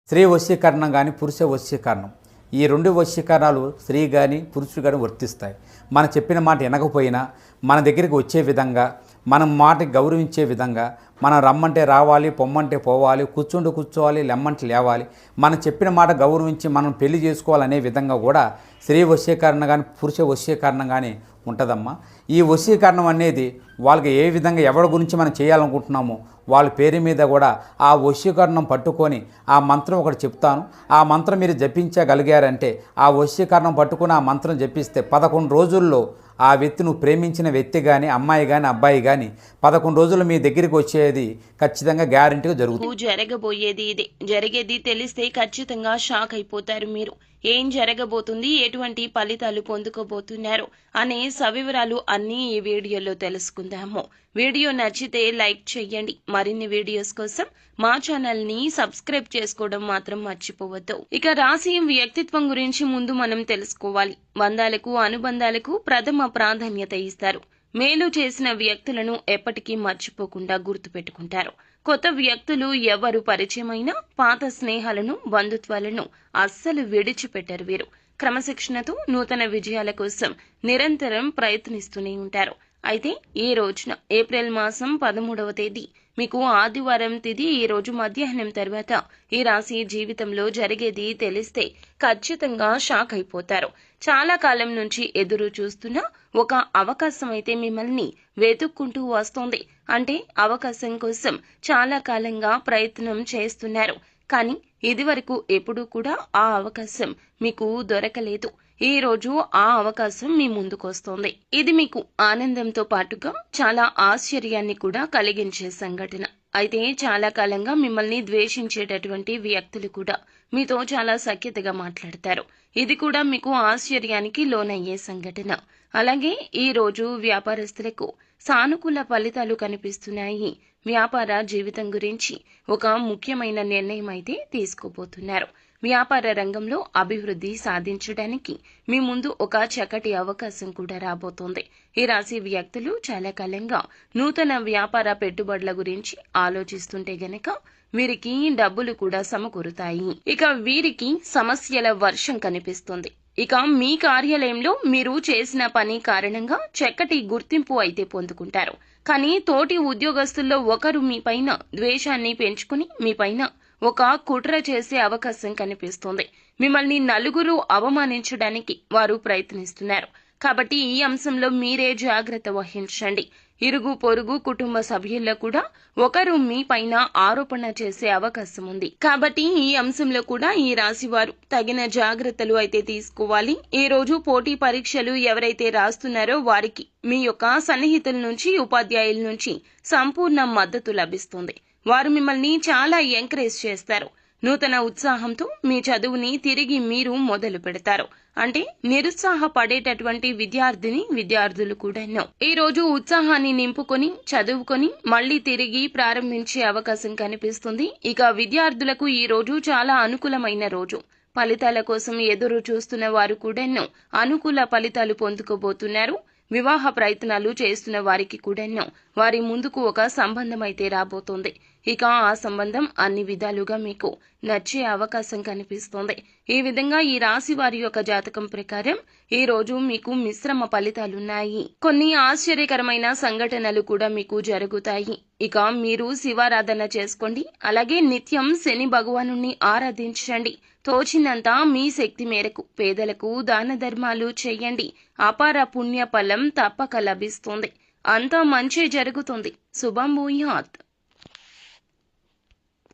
స్త్రీ వశీకరణం కానీ పురుష వశీకరణం, ఈ రెండు వశీకరణాలు స్త్రీ కానీ పురుషుడు కానీ వర్తిస్తాయి. మనం చెప్పిన మాట వినకపోయినా మన దగ్గరికి వచ్చే విధంగా, మనం మాటకి గౌరవించే విధంగా, మనం రమ్మంటే రావాలి, పొమ్మంటే పోవాలి, కూర్చుంటూ కూర్చోవాలి, లెమ్మంటే లేవాలి, మనం చెప్పిన మాట గౌరవించి మనం పెళ్లి చేసుకోవాలనే విధంగా కూడా స్త్రీ వశీకరణ కానీ పురుష వశీకరణం కానీ ఉంటుందమ్మా. ఈ వశీకరణం అనేది వాళ్ళకి ఏ విధంగా ఎవరి గురించి మనం చేయాలనుకుంటున్నామో వాళ్ళ పేరు మీద కూడా ఆ వశీకరణం పట్టుకొని ఆ మంత్రం ఒకటి చెప్తాను. ఆ మంత్రం మీరు జపించగలిగారంటే ఆ వశీకరణం పట్టుకొని ఆ మంత్రం జపిస్తే 11 రోజుల్లో ఆ వ్యక్తి, నువ్వు ప్రేమించిన వ్యక్తి కానీ అమ్మాయి కానీ అబ్బాయి కానీ 11 రోజులు మీ దగ్గరికి వచ్చేది ఖచ్చితంగా గ్యారెంటీగా జరుగుతుంది. జరగబోయేది ఇదే. జరిగేది తెలిస్తే ఖచ్చితంగా షాక్ అయిపోతారు మీరు. ఏం జరగబోతుంది, ఎటువంటి ఫలితాలు పొందుకోబోతున్నారు అనే సవివరాలు అన్నీ ఈ వీడియోలో తెలుసుకుందాము. వీడియో నచ్చితే లైక్ చేయండి. మరిన్ని వీడియోస్ కోసం మా ఛానల్ ని సబ్స్క్రైబ్ చేసుకోవడం మాత్రం మర్చిపోవద్దు. ఇక రాశి వ్యక్తిత్వం గురించి ముందు మనం తెలుసుకోవాలి. బంధాలకు అనుబంధాలకు ప్రథమ ప్రాధాన్యత ఇస్తారు. మేలు చేసిన వ్యక్తులను ఎప్పటికీ మర్చిపోకుండా గుర్తుపెట్టుకుంటారు. కొత్త వ్యక్తులు ఎవరు పరిచయమైనా పాత స్నేహాలను, బంధుత్వాలను అస్సలు విడిచిపెట్టరు వీరు. క్రమశిక్షణతో నూతన విజయాల కోసం నిరంతరం ప్రయత్నిస్తూనే ఉంటారు. అయితే ఈ రోజున ఏప్రిల్ మాసం 13వ తేదీ మీకు ఆదివారం తిథి. ఈ రోజు మధ్యాహ్నం తర్వాత ఈ రాశి జీవితంలో జరిగేది తెలిస్తే ఖచ్చితంగా షాక్ అయిపోతారు. చాలా కాలం నుంచి ఎదురు చూస్తున్న ఒక అవకాశం అయితే మిమ్మల్ని వెతుక్కుంటూ వస్తోంది. అంటే అవకాశం కోసం చాలా కాలంగా ప్రయత్నం చేస్తున్నారు. కానీ ఇదివరకు ఎప్పుడూ కూడా ఆ అవకాశం మీకు దొరకలేదు. ఈ రోజు ఆ అవకాశం మీ ముందుకొస్తోంది. ఇది మీకు ఆనందంతో పాటుగా చాలా ఆశ్చర్యాన్ని కూడా కలిగించే సంఘటన. అయితే చాలా కాలంగా మిమ్మల్ని ద్వేషించేటటువంటి వ్యక్తులు కూడా మీతో చాలా సఖ్యతగా మాట్లాడతారు. ఇది కూడా మీకు ఆశ్చర్యానికి లోనయ్యే సంఘటన. అలాగే ఈ రోజు వ్యాపారస్తులకు సానుకూల ఫలితాలు కనిపిస్తున్నాయి. వ్యాపార జీవితం గురించి ఒక ముఖ్యమైన నిర్ణయం అయితే తీసుకోబోతున్నారు. వ్యాపార రంగంలో అభివృద్ధి సాధించడానికి మీ ముందు ఒక చక్కటి అవకాశం కూడా రాబోతోంది. ఈ రాశి వ్యక్తులు చాలా కాలంగా నూతన వ్యాపార పెట్టుబడుల గురించి ఆలోచిస్తుంటే గనక వీరికి డబ్బులు కూడా సమకూరుతాయి. ఇక వీరికి సమస్యల వర్షం కనిపిస్తుంది. ఇక మీ కార్యాలయంలో మీరు చేసిన పని కారణంగా చక్కటి గుర్తింపు అయితే పొందుకుంటారు. కానీ తోటి ఉద్యోగస్తుల్లో ఒకరు మీపైన ద్వేషాన్ని పెంచుకుని మీపైన ఒక కుట్ర చేసే అవకాశం కనిపిస్తోంది. మిమ్మల్ని నలుగురు అవమానించడానికి వారు ప్రయత్నిస్తున్నారు. కాబట్టి ఈ అంశంలో మీరే జాగ్రత్త వహించండి. ఇరుగు పొరుగు కుటుంబ సభ్యుల్లో కూడా ఒకరు మీ పైన ఆరోపణ చేసే అవకాశం ఉంది. కాబట్టి ఈ అంశంలో కూడా ఈ రాశి వారు తగిన జాగ్రత్తలు అయితే తీసుకోవాలి. ఈ రోజు పోటీ పరీక్షలు ఎవరైతే రాస్తున్నారో వారికి మీ యొక్క సన్నిహితుల నుంచి, ఉపాధ్యాయుల నుంచి సంపూర్ణ మద్దతు లభిస్తుంది. వారు మిమ్మల్ని చాలా ఎంకరేజ్ చేస్తారు. నూతన ఉత్సాహంతో మీ చదువుని తిరిగి మీరు మొదలు పెడతారు. అంటే నిరుత్సాహపడేటటువంటి విద్యార్థులు కూడా ఈ రోజు ఉత్సాహాన్ని నింపుకొని చదువుకొని మళ్లీ తిరిగి ప్రారంభించే అవకాశం కనిపిస్తుంది. ఇక విద్యార్థులకు ఈ రోజు చాలా అనుకూలమైన రోజు. ఫలితాల కోసం ఎదురు చూస్తున్న వారు కూడా అనుకూల ఫలితాలు పొందుకోబోతున్నారు. వివాహ ప్రయత్నాలు చేస్తున్న వారికి కూడా వారి ముందుకు ఒక సంబంధం అయితే రాబోతోంది. ఇక ఆ సంబంధం అన్ని విధాలుగా మీకు నచ్చే అవకాశం కనిపిస్తోంది. ఈ విధంగా ఈ రాశి వారి యొక్క జాతకం ప్రకారం ఈ రోజు మీకు మిశ్రమ ఫలితాలున్నాయి. కొన్ని ఆశ్చర్యకరమైన సంఘటనలు కూడా మీకు జరుగుతాయి. ఇక మీరు శివారాధన చేసుకోండి. అలాగే నిత్యం శని భగవానుణ్ణి ఆరాధించండి. తోచినంత మీ శక్తి మేరకు పేదలకు దాన ధర్మాలు చేయండి. అపార పుణ్య ఫలం తప్పక లభిస్తుంది. అంతా మంచి జరుగుతుంది. శుభం భూయాత్.